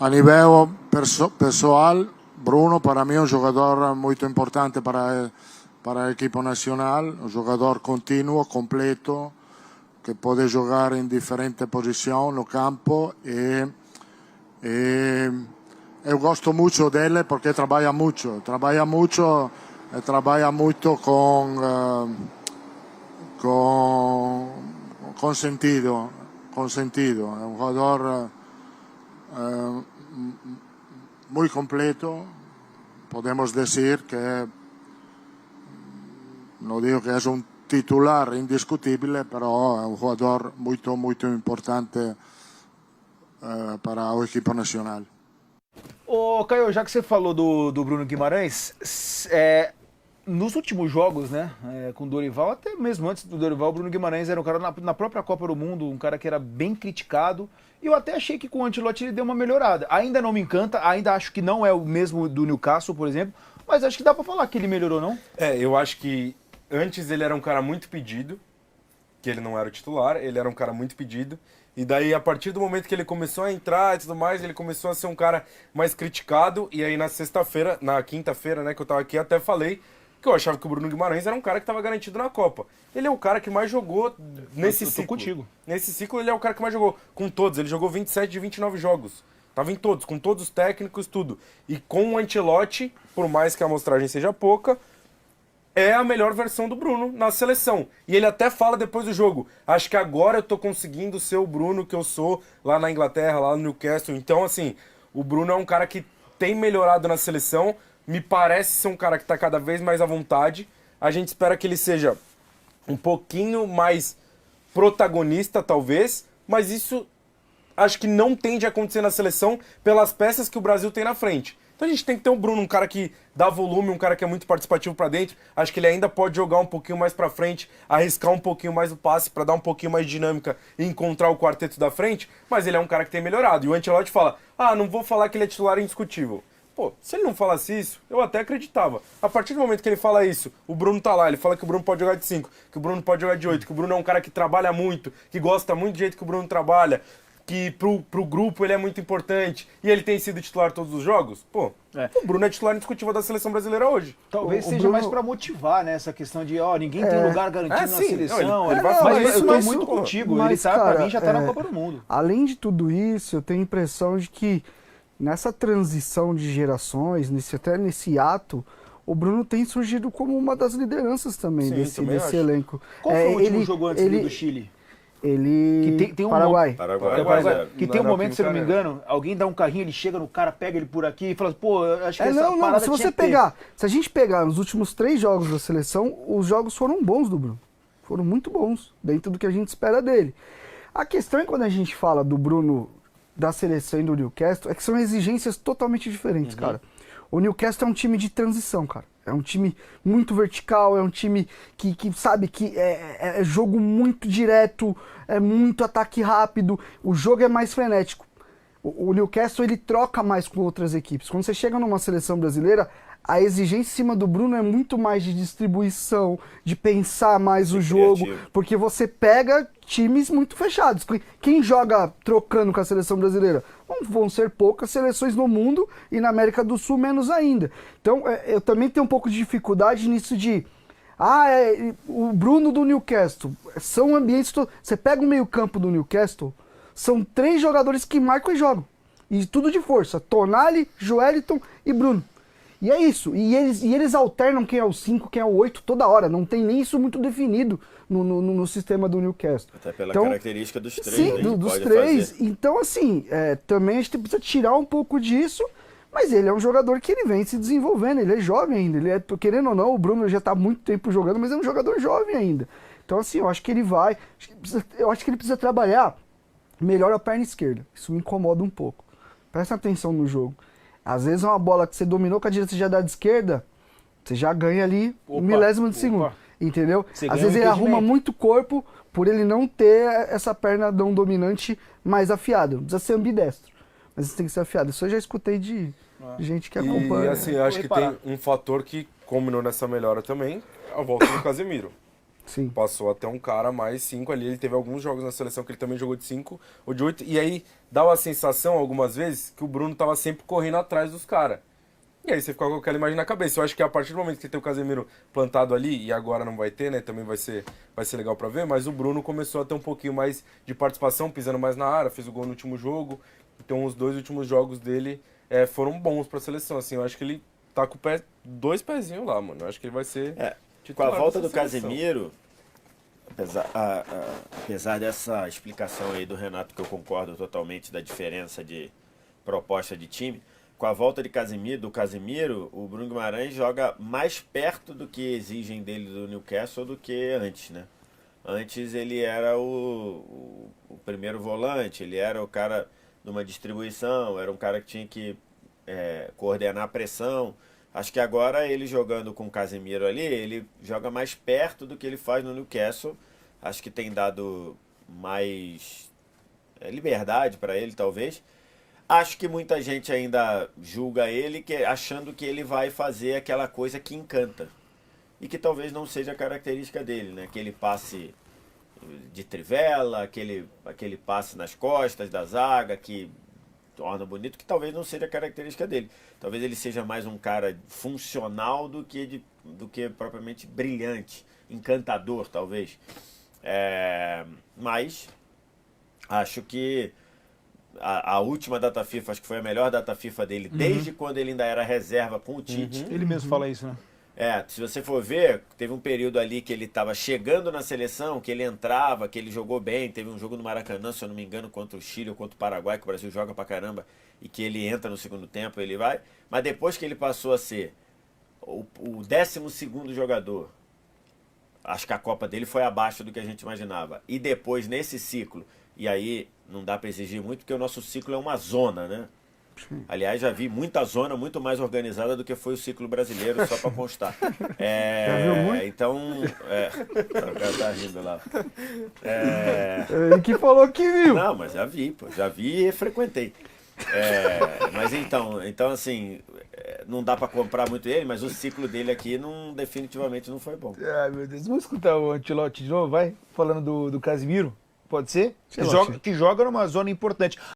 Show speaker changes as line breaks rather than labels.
A nível pessoal, Bruno para mí es un jugador muy importante para el equipo nacional, un jugador continuo, completo, que puede jugar en diferentes posiciones no campo eu gosto mucho de él porque trabaja mucho con sentido, es un jugador muy completo, podemos decir que no digo que es un titular indiscutible, pero es un jugador muy importante para o equipo nacional.
Ô, Caio, já que você falou do Bruno Guimarães, nos últimos jogos, né, com o Dorival, até mesmo antes do Dorival, o Bruno Guimarães era um cara na própria Copa do Mundo, um cara que era bem criticado, e eu até achei que com o Ancelotti ele deu uma melhorada. Ainda não me encanta, ainda acho que não é o mesmo do Newcastle, por exemplo, mas acho que dá pra falar que ele melhorou, não?
Eu acho que antes ele era um cara muito pedido, que ele não era o titular, ele era um cara muito pedido, e daí a partir do momento que ele começou a entrar e tudo mais, ele começou a ser um cara mais criticado, e aí na quinta-feira, né, que eu tava aqui, até falei que eu achava que o Bruno Guimarães era um cara que estava garantido na Copa. Ele é o cara que mais jogou nesse ciclo.
Contigo.
Nesse ciclo ele é o cara que mais jogou, com todos. Ele jogou 27 de 29 jogos. Tava em todos, com todos os técnicos, tudo. E com o Ancelotti, por mais que a amostragem seja pouca, é a melhor versão do Bruno na seleção. E ele até fala depois do jogo, acho que agora eu tô conseguindo ser o Bruno que eu sou lá na Inglaterra, lá no Newcastle. Então, assim, o Bruno é um cara que tem melhorado na seleção, me parece ser um cara que tá cada vez mais à vontade. A gente espera que ele seja um pouquinho mais protagonista, talvez, mas isso acho que não tende a acontecer na seleção pelas peças que o Brasil tem na frente. Então a gente tem que ter o Bruno, um cara que dá volume, um cara que é muito participativo pra dentro. Acho que ele ainda pode jogar um pouquinho mais pra frente, arriscar um pouquinho mais o passe pra dar um pouquinho mais de dinâmica e encontrar o quarteto da frente, mas ele é um cara que tem melhorado. E o Ancelotti fala, não vou falar que ele é titular indiscutível. Pô, se ele não falasse isso, eu até acreditava. A partir do momento que ele fala isso, o Bruno tá lá, ele fala que o Bruno pode jogar de 5, que o Bruno pode jogar de 8, que o Bruno é um cara que trabalha muito, que gosta muito do jeito que o Bruno trabalha, que pro grupo ele é muito importante, e ele tem sido titular todos os jogos, o Bruno é titular indiscutível da seleção brasileira hoje.
Talvez seja
Bruno...
mais pra motivar, né, essa questão de, ninguém tem lugar garantido na seleção.
Não, ele vai falar
mas
isso,
eu tô muito contigo,
mas,
ele sabe,
cara,
pra mim já tá na Copa do Mundo.
Além de tudo isso, eu tenho a impressão de que nessa transição de gerações, até nesse ato, o Bruno tem surgido como uma das lideranças também desse elenco.
Qual foi o último jogo antes do Chile?
Ele...
Tem um
Paraguai.
Que tem um momento, se eu não me engano, alguém dá um carrinho, ele chega no cara, pega ele por aqui e fala, acho que essa parada
se você pegar, se a gente pegar os últimos 3 jogos da seleção, os jogos foram bons do Bruno. Foram muito bons, dentro do que a gente espera dele. A questão é quando a gente fala do Bruno da seleção e do Newcastle, é que são exigências totalmente diferentes, cara. O Newcastle é um time de transição, cara. É um time muito vertical, é um time que sabe que é jogo muito direto, é muito ataque rápido, o jogo é mais frenético. O Newcastle, ele troca mais com outras equipes. Quando você chega numa seleção brasileira, a exigência em cima do Bruno é muito mais de distribuição, de pensar mais o jogo, porque você pega times muito fechados. Quem joga trocando com a seleção brasileira? Vão ser poucas seleções no mundo e na América do Sul menos ainda. Então, eu também tenho um pouco de dificuldade nisso de... o Bruno do Newcastle. São ambientes... Você pega o meio-campo do Newcastle, são 3 jogadores que marcam e jogam. E tudo de força. Tonali, Joeliton e Bruno. E é isso. E eles alternam quem é o 5, quem é o 8 toda hora. Não tem nem isso muito definido no sistema do Newcastle.
Até pela característica dos 3.
Sim,
né,
dos 3. Então, assim, também a gente precisa tirar um pouco disso. Mas ele é um jogador que ele vem se desenvolvendo. Ele é jovem ainda. Ele querendo ou não, o Bruno já está há muito tempo jogando, mas é um jogador jovem ainda. Então, assim, eu acho que ele vai... Eu acho que ele precisa trabalhar melhor a perna esquerda. Isso me incomoda um pouco. Presta atenção no jogo. Às vezes é uma bola que você dominou com a direita, você já dá de esquerda, você já ganha ali um milésimo de segundo, entendeu? Às vezes ele arruma muito corpo por ele não ter essa perna não dominante mais afiada. Não precisa ser ambidestro, mas isso tem que ser afiado. Isso eu já escutei de gente que acompanha.
E assim, acho que tem um fator que combinou nessa melhora também, a volta do Casemiro.
Sim.
Passou até um cara mais 5 ali. Ele teve alguns jogos na seleção que ele também jogou de 5 ou de 8. E aí dá a sensação, algumas vezes, que o Bruno tava sempre correndo atrás dos caras. E aí você fica com aquela imagem na cabeça. Eu acho que a partir do momento que tem o Casemiro plantado ali, e agora não vai ter, né? Também vai ser legal pra ver. Mas o Bruno começou a ter um pouquinho mais de participação, pisando mais na área, fez o gol no último jogo. Então os 2 últimos jogos dele foram bons pra seleção. Assim, eu acho que ele tá com 2 pezinhos lá, mano. Eu acho que ele vai ser...
Com a volta do
dessa seleção.
Casemiro, apesar dessa explicação aí do Renato, que eu concordo totalmente da diferença de proposta de time, com a volta do Casemiro, o Bruno Guimarães joga mais perto do que exigem dele do Newcastle do que antes, né? Antes ele era o primeiro volante, ele era o cara de uma distribuição, era um cara que tinha que coordenar a pressão. Acho que agora ele jogando com o Casemiro ali, ele joga mais perto do que ele faz no Newcastle. Acho que tem dado mais liberdade para ele, talvez. Acho que muita gente ainda julga ele achando que ele vai fazer aquela coisa que encanta. E que talvez não seja a característica dele, né? Aquele passe de trivela, aquele passe nas costas da zaga que torna bonito, que talvez não seja a característica dele. Talvez ele seja mais um cara funcional do que propriamente brilhante, encantador, talvez. Mas acho que a última data FIFA, acho que foi a melhor data FIFA dele, desde quando ele ainda era reserva com o Tite.
Ele mesmo fala isso, né?
Se você for ver, teve um período ali que ele estava chegando na seleção, que ele entrava, que ele jogou bem. Teve um jogo no Maracanã, se eu não me engano, contra o Chile ou contra o Paraguai, que o Brasil joga pra caramba, e que ele entra no segundo tempo, ele vai. Mas depois que ele passou a ser o 12º jogador, acho que a Copa dele foi abaixo do que a gente imaginava. E depois, nesse ciclo, e aí não dá para exigir muito, porque o nosso ciclo é uma zona, né? Aliás, já vi muita zona muito mais organizada do que foi o ciclo brasileiro, só para constar.
Já viu muito?
Então, o cara tá rindo lá.
Ele que falou que viu.
Não, mas já vi, pô, já vi e frequentei. Mas então assim, não dá para comprar muito ele, mas o ciclo dele aqui definitivamente não foi bom.
Ai, meu Deus. Vamos escutar o Ancelotti de novo, vai? Falando do Casemiro. Pode ser? Que joga numa zona importante.